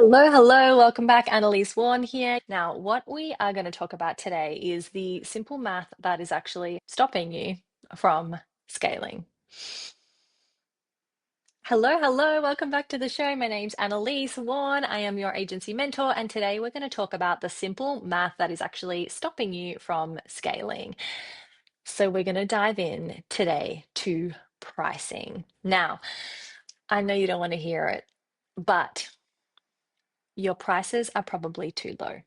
Hello, hello, welcome back. Annalise Warren here. Now, what we are going to talk about today is the simple math that is actually stopping you from scaling. Hello, hello, welcome back to the show. My name's Annalise Warren. I am your agency mentor, and today we're going to talk about the simple math that is actually stopping you from scaling. So, we're going to dive in today to pricing. Now, I know you don't want to hear it, but your prices are probably too low.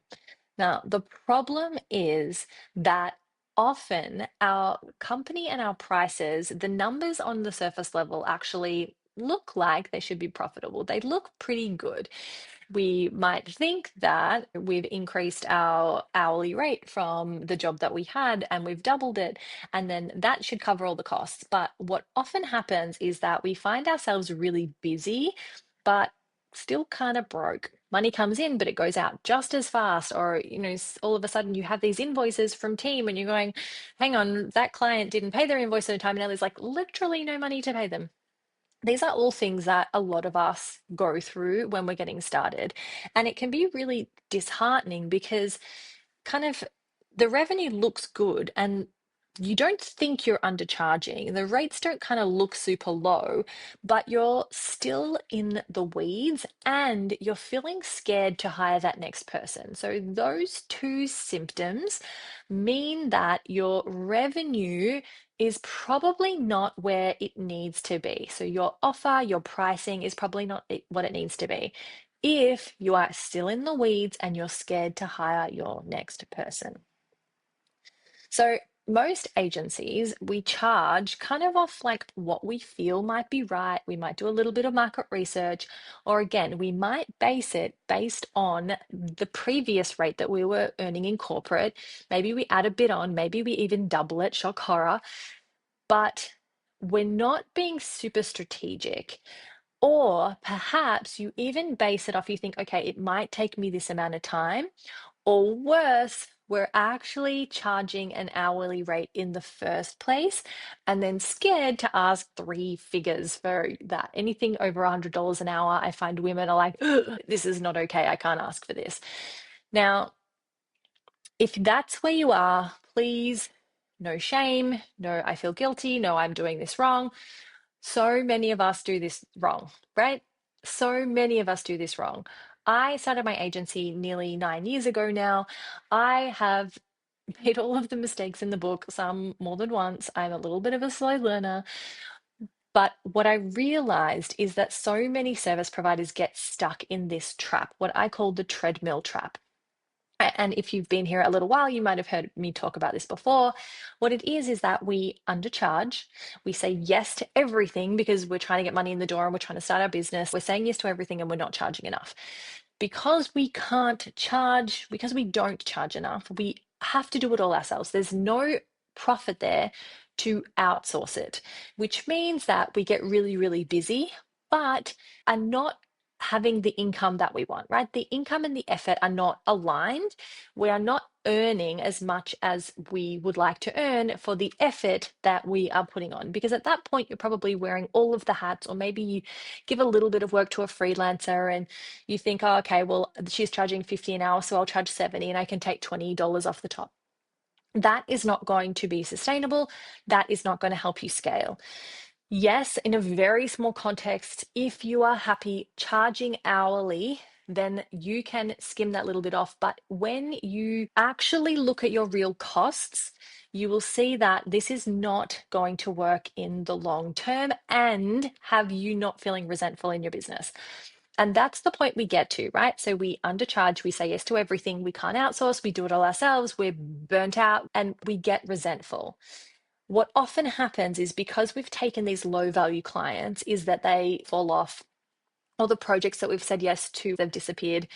Now, the problem is that often our company and our prices, the numbers on the surface level actually look like they should be profitable. They look pretty good. We might think that we've increased our hourly rate from the job that we had and we've doubled it, and then that should cover all the costs. But what often happens is that we find ourselves really busy, but still kind of broke. Money comes in, but it goes out just as fast. Or, all of a sudden you have these invoices from team and you're going, hang on, that client didn't pay their invoice in time. And now there's like literally no money to pay them. These are all things that a lot of us go through when we're getting started. And it can be really disheartening because kind of the revenue looks good and you don't think you're undercharging. The rates don't kind of look super low, but you're still in the weeds and you're feeling scared to hire that next person. So, those two symptoms mean that your revenue is probably not where it needs to be. So, your offer, your pricing is probably not what it needs to be if you are still in the weeds and you're scared to hire your next person. So, most agencies, we charge kind of off like what we feel might be right. We might do a little bit of market research, or again, we might base it based on the previous rate that we were earning in corporate. Maybe we add a bit on, maybe we even double it, shock horror, but we're not being super strategic. Or perhaps you even base it off, you think, okay, it might take me this amount of time. Or worse, we're actually charging an hourly rate in the first place and then scared to ask three figures for that. Anything over $100 an hour, I find women are like, this is not okay. I can't ask for this. Now, if that's where you are, please, no shame, no, I feel guilty, no, I'm doing this wrong. So many of us do this wrong, right? So many of us do this wrong. I started my agency nearly 9 years ago now. I have made all of the mistakes in the book, some more than once. I'm a little bit of a slow learner. But what I realized is that so many service providers get stuck in this trap, what I call the treadmill trap. And if you've been here a little while, you might have heard me talk about this before. What it is that we undercharge. We say yes to everything because we're trying to get money in the door and we're trying to start our business. We're saying yes to everything and we're not charging enough. Because we can't charge, because we don't charge enough, we have to do it all ourselves. There's no profit there to outsource it, which means that we get really, really busy, but are not having the income that we want, right? The income and the effort are not aligned. We are not earning as much as we would like to earn for the effort that we are putting on. Because at that point, you're probably wearing all of the hats, or maybe you give a little bit of work to a freelancer and you think, oh, okay, well, she's charging 50 an hour, so I'll charge 70 and I can take $20 off the top. That is not going to be sustainable. That is not going to help you scale. Yes, in a very small context, if you are happy charging hourly, then you can skim that little bit off. But when you actually look at your real costs, you will see that this is not going to work in the long term and have you not feeling resentful in your business. And that's the point we get to, right? So we undercharge, we say yes to everything, we can't outsource, we do it all ourselves, we're burnt out, and we get resentful. What often happens is because we've taken these low value clients is that they fall off, or the projects that we've said yes to, they've disappeared.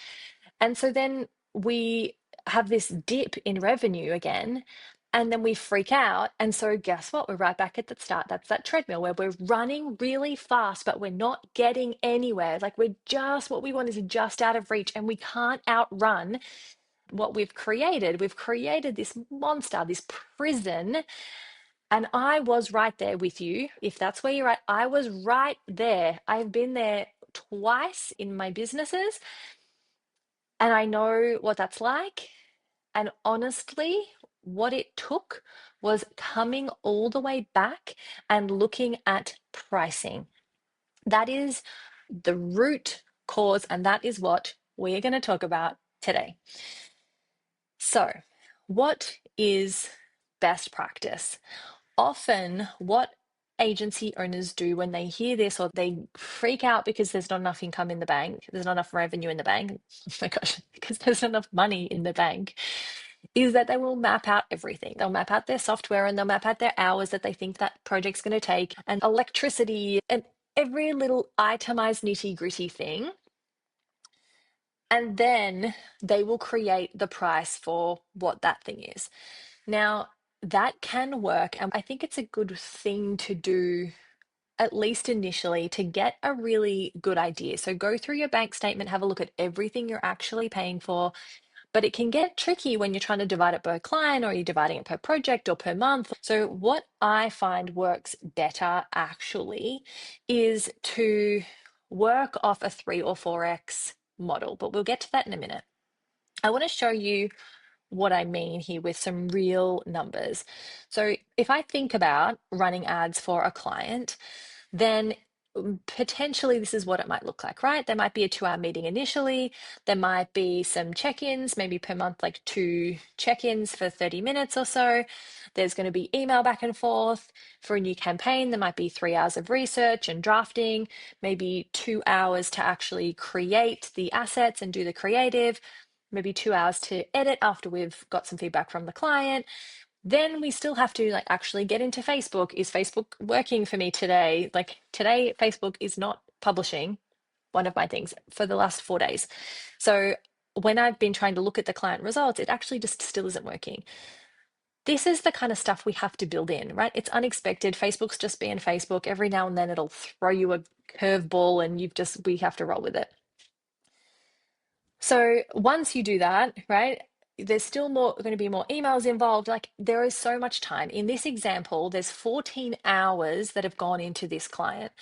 And so then we have this dip in revenue again, and then we freak out. And so guess what? We're right back at the start. That's that treadmill where we're running really fast, but we're not getting anywhere. Like what we want is just out of reach, and we can't outrun what we've created. We've created this monster, this prison, and I was right there with you. If that's where you're at, I was right there. I've been there twice in my businesses. And I know what that's like. And honestly, what it took was coming all the way back and looking at pricing. That is the root cause, and that is what we're going to talk about today. So, what is best practice? Often, what agency owners do when they hear this or they freak out because there's not enough income in the bank, there's not enough revenue in the bank, oh my gosh, because there's not enough money in the bank, is that they will map out everything. They'll map out their software and they'll map out their hours that they think that project's going to take and electricity and every little itemized nitty gritty thing. And then they will create the price for what that thing is. Now, that can work. And I think it's a good thing to do, at least initially, to get a really good idea. So go through your bank statement, have a look at everything you're actually paying for. But it can get tricky when you're trying to divide it per client or you're dividing it per project or per month. So, what I find works better actually is to work off a 3 or 4x model, but we'll get to that in a minute. I want to show you what I mean here with some real numbers. So, if I think about running ads for a client, then potentially this is what it might look like, right? There might be a 2 hour meeting initially. There might be some check ins, maybe per month, like 2 check ins for 30 minutes or so. There's going to be email back and forth for a new campaign. There might be 3 hours of research and drafting, maybe 2 hours to actually create the assets and do the creative, maybe 2 hours to edit after we've got some feedback from the client. Then we still have to like actually get into Facebook. Is Facebook working for me today? Like today, Facebook is not publishing one of my things for the last 4 days. So when I've been trying to look at the client results, it actually just still isn't working. This is the kind of stuff we have to build in, right? It's unexpected. Facebook's just being Facebook. Every now and then it'll throw you a curveball and we have to roll with it. So once you do that, right, there's still going to be more emails involved. Like there is so much time. In this example, there's 14 hours that have gone into this client.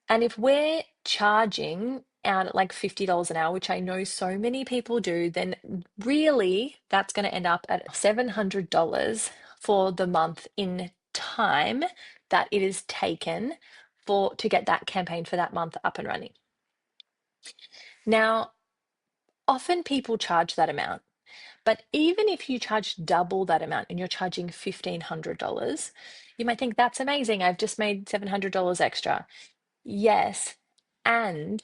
And if we're charging out at like $50 an hour, which I know so many people do, then really that's going to end up at $700 for the month in time that it is taken to get that campaign for that month up and running. Now, often people charge that amount. But even if you charge double that amount and you're charging $1,500, you might think that's amazing. I've just made $700 extra. Yes. And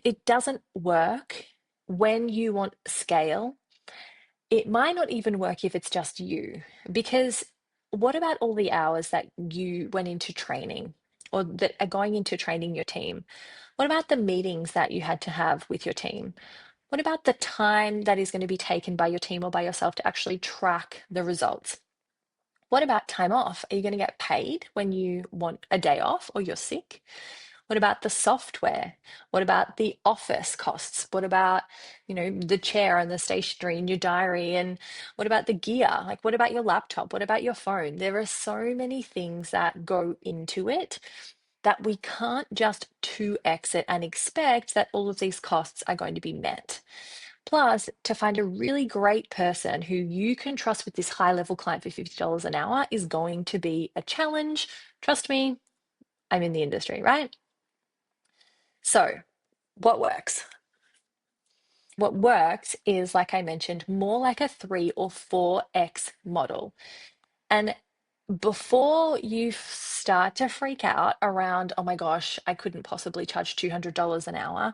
it doesn't work when you want scale. It might not even work if it's just you, because what about all the hours that you went into training or that are going into training your team? What about the meetings that you had to have with your team? What about the time that is going to be taken by your team or by yourself to actually track the results? What about time off? Are you going to get paid when you want a day off or you're sick? What about the software? What about the office costs? What about, the chair and the stationery in your diary? And what about the gear? Like, what about your laptop? What about your phone? There are so many things that go into it that we can't just 2x it and expect that all of these costs are going to be met. Plus, to find a really great person who you can trust with this high level client for $50 an hour is going to be a challenge. Trust me, I'm in the industry, right? So, what works? What works is, like I mentioned, more like a 3 or 4x model. And before you start to freak out around, oh my gosh, I couldn't possibly charge $200 an hour,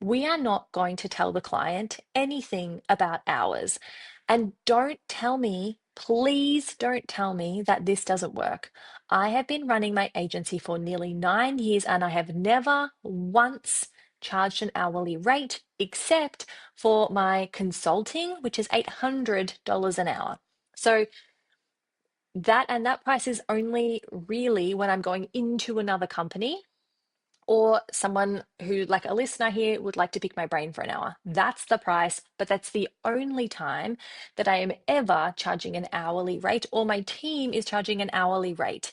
we are not going to tell the client anything about hours. And don't tell me, please don't tell me that this doesn't work. I have been running my agency for nearly 9 years and I have never once charged an hourly rate except for my consulting, which is $800 an hour. So that price is only really when I'm going into another company or someone who, like a listener here, would like to pick my brain for an hour. That's the price, but that's the only time that I am ever charging an hourly rate or my team is charging an hourly rate.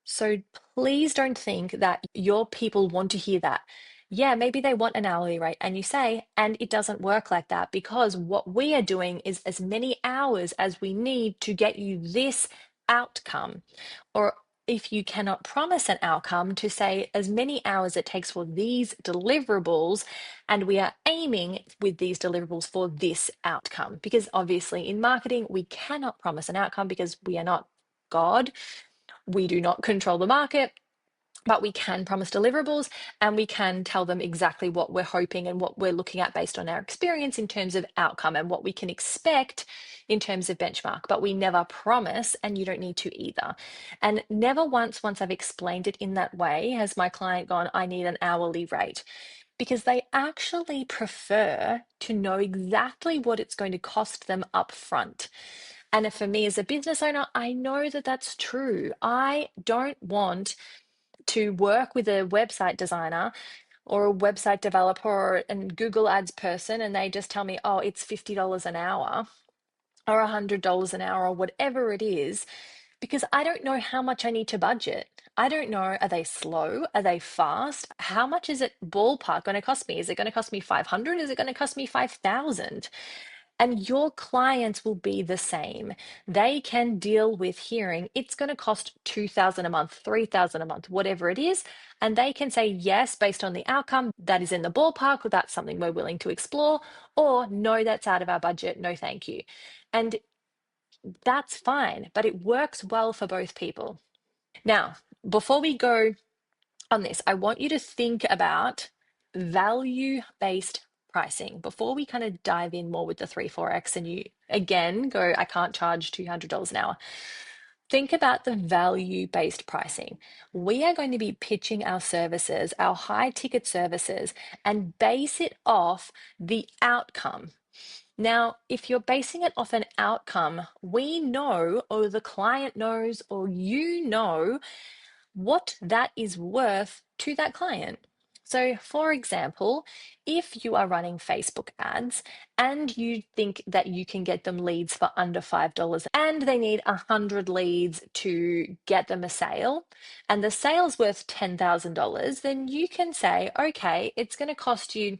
So please don't think that your people want to hear that. Yeah, maybe they want an hourly rate, and you say, and it doesn't work like that because what we are doing is as many hours as we need to get you this outcome. Or if you cannot promise an outcome, to say as many hours it takes for these deliverables, and we are aiming with these deliverables for this outcome. Because obviously, in marketing, we cannot promise an outcome because we are not God. We do not control the market, but we can promise deliverables, and we can tell them exactly what we're hoping and what we're looking at based on our experience in terms of outcome and what we can expect in terms of benchmark. But we never promise, and you don't need to either. And never once I've explained it in that way has my client gone, I need an hourly rate, because they actually prefer to know exactly what it's going to cost them up front. And for me as a business owner, I know that that's true. I don't want to work with a website designer or a website developer or a Google Ads person, and they just tell me, oh, it's $50 an hour or $100 an hour or whatever it is, because I don't know how much I need to budget. I don't know, are they slow? Are they fast? How much is it ballpark going to cost me? Is it going to cost me 500? Is it going to cost me 5,000? And your clients will be the same. They can deal with hearing it's going to cost 2,000 a month, 3,000 a month, whatever it is. And they can say yes, based on the outcome, that is in the ballpark, or that's something we're willing to explore, or no, that's out of our budget, no, thank you. And that's fine, but it works well for both people. Now, before we go on this, I want you to think about value-based pricing before we kind of dive in more with the 3-4x and you again go, I can't charge $200 an hour. Think about the value-based pricing. We are going to be pitching our services, our high ticket services, and base it off the outcome. Now, if you're basing it off an outcome, we know, or the client knows, or you know what that is worth to that client. So, for example, if you are running Facebook ads and you think that you can get them leads for under $5 and they need 100 leads to get them a sale, and the sale's worth $10,000, then you can say, okay, it's going to cost you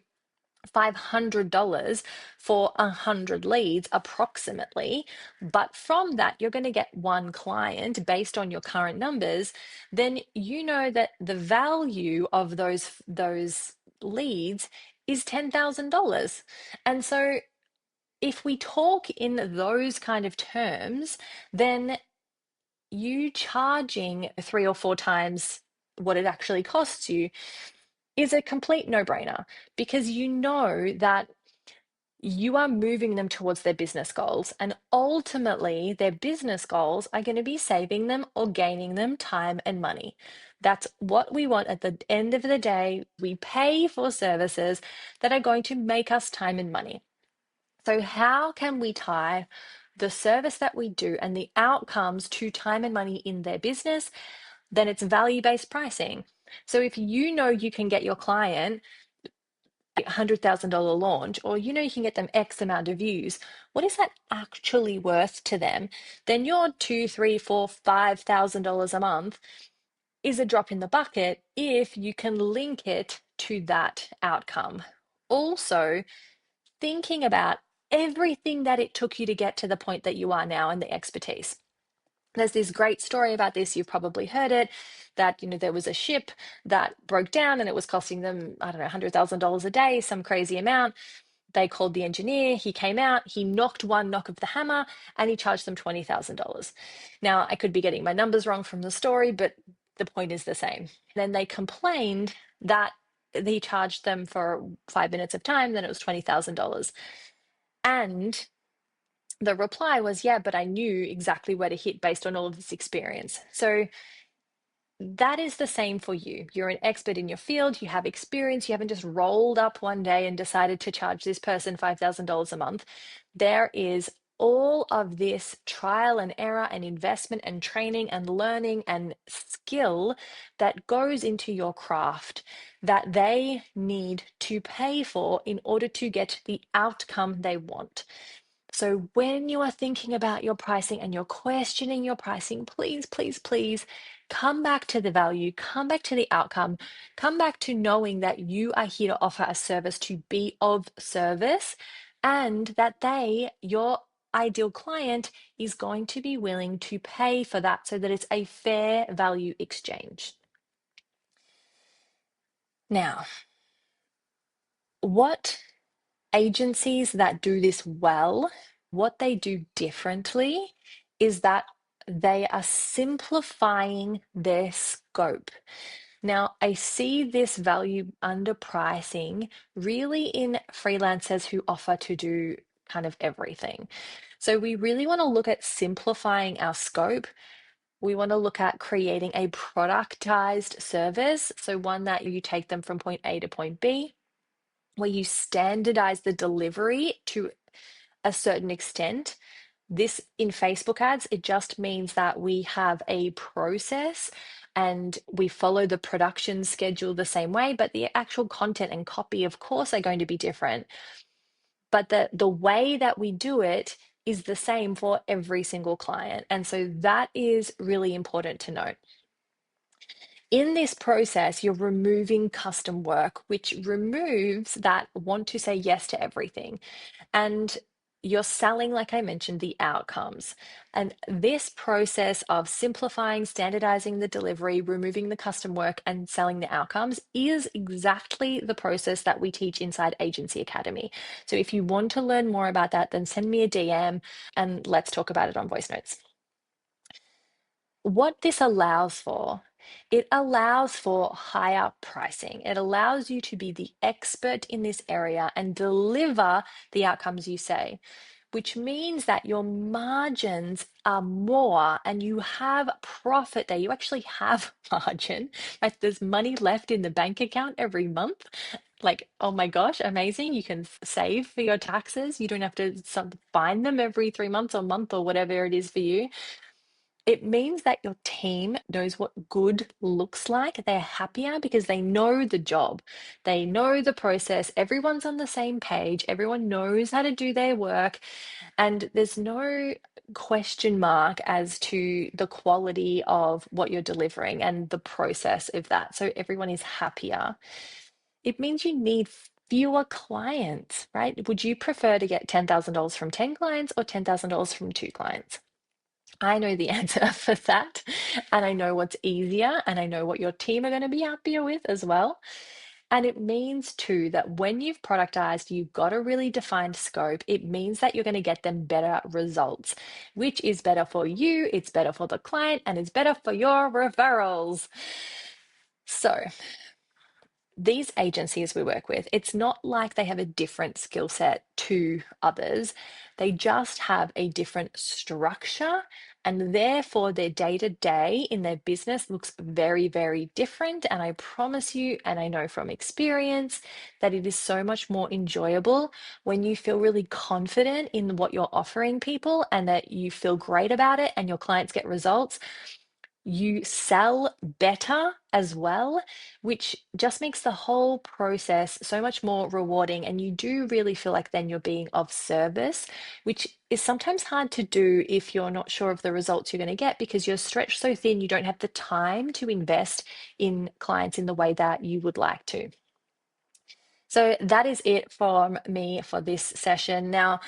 $500 for 100 leads approximately, but from that you're going to get one client based on your current numbers. Then you know that the value of those leads is $10,000. And so if we talk in those kind of terms, then you charging 3 or 4 times what it actually costs you is a complete no-brainer, because you know that you are moving them towards their business goals. And ultimately, their business goals are going to be saving them or gaining them time and money. That's what we want at the end of the day. We pay for services that are going to make us time and money. So, how can we tie the service that we do and the outcomes to time and money in their business? Then it's value-based pricing. So, if you know you can get your client $100,000 launch, or you know you can get them X amount of views, what is that actually worth to them? Then your $2, 3, 4, $5,000 a month is a drop in the bucket if you can link it to that outcome. Also, thinking about everything that it took you to get to the point that you are now and the expertise. There's this great story about this, you've probably heard it, that there was a ship that broke down and it was costing them, I don't know, $100,000 a day, some crazy amount. They called the engineer, he came out, he knocked one knock of the hammer, and he charged them $20,000. Now, I could be getting my numbers wrong from the story, but the point is the same. Then they complained that he charged them for 5 minutes of time, then it was $20,000. And the reply was, yeah, but I knew exactly where to hit based on all of this experience. So that is the same for you. You're an expert in your field, you have experience, you haven't just rolled up one day and decided to charge this person $5,000 a month. There is all of this trial and error and investment and training and learning and skill that goes into your craft that they need to pay for in order to get the outcome they want. So when you are thinking about your pricing and you're questioning your pricing, please, please, please Come back to the value, come back to the outcome, come back to knowing that you are here to offer a service to be of service and that your ideal client, is going to be willing to pay for that so that it's a fair value exchange. Now, what agencies that do this well, what they do differently is that they are simplifying their scope. Now, I see this value underpricing really in freelancers who offer to do kind of everything. So we really want to look at simplifying our scope. We want to look at creating a productized service. So one that you take them from point A to point B, where you standardize the delivery to a certain extent. This in Facebook ads, it just means that we have a process and we follow the production schedule the same way, but the actual content and copy, of course, are going to be different. But the way that we do it is the same for every single client. And so that is really important to note. In this process, you're removing custom work, which removes that want to say yes to everything. And you're selling, like I mentioned, the outcomes. And this process of simplifying, standardizing the delivery, removing the custom work, and selling the outcomes is exactly the process that we teach inside Agency Academy. So if you want to learn more about that, then send me a DM and let's talk about it on voice notes. What this allows for, it allows for higher pricing. It allows you to be the expert in this area and deliver the outcomes you say, which means that your margins are more and you have profit there. You actually have margin, right? There's money left in the bank account every month. Like, oh my gosh, amazing. You can save for your taxes. You don't have to find them every 3 months or month or whatever it is for you. It means that your team knows what good looks like. They're happier because they know the job, they know the process. Everyone's on the same page, everyone knows how to do their work, and there's no question mark as to the quality of what you're delivering and the process of that. So everyone is happier. It means you need fewer clients, right? Would you prefer to get $10,000 from 10 clients or $10,000 from 2 clients? I know the answer for that, and I know what's easier, and I know what your team are going to be happier with as well. And it means too that when you've productized, you've got a really defined scope. It means that you're going to get them better results, which is better for you, it's better for the client, and it's better for your referrals. So, these agencies we work with, it's not like they have a different skill set to others. They just have a different structure, and therefore their day to day in their business looks very, very different. And I promise you, and I know from experience, that it is so much more enjoyable when you feel really confident in what you're offering people and that you feel great about it and your clients get results. You sell better as well, which just makes the whole process so much more rewarding. And you do really feel like then you're being of service, which is sometimes hard to do if you're not sure of the results you're going to get because you're stretched so thin, you don't have the time to invest in clients in the way that you would like to. So that is it from me for this session. Now,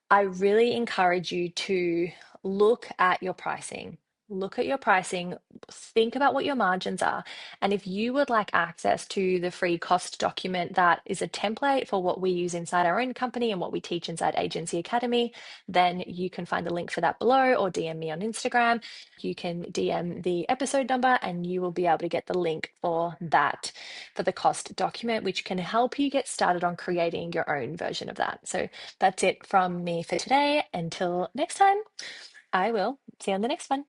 I really encourage you to look at your pricing. Look at your pricing, think about what your margins are. And if you would like access to the free cost document that is a template for what we use inside our own company and what we teach inside Agency Academy, then you can find the link for that below or DM me on Instagram. You can DM the episode number and you will be able to get the link for that, for the cost document, which can help you get started on creating your own version of that. So that's it from me for today. Until next time, I will see you on the next one.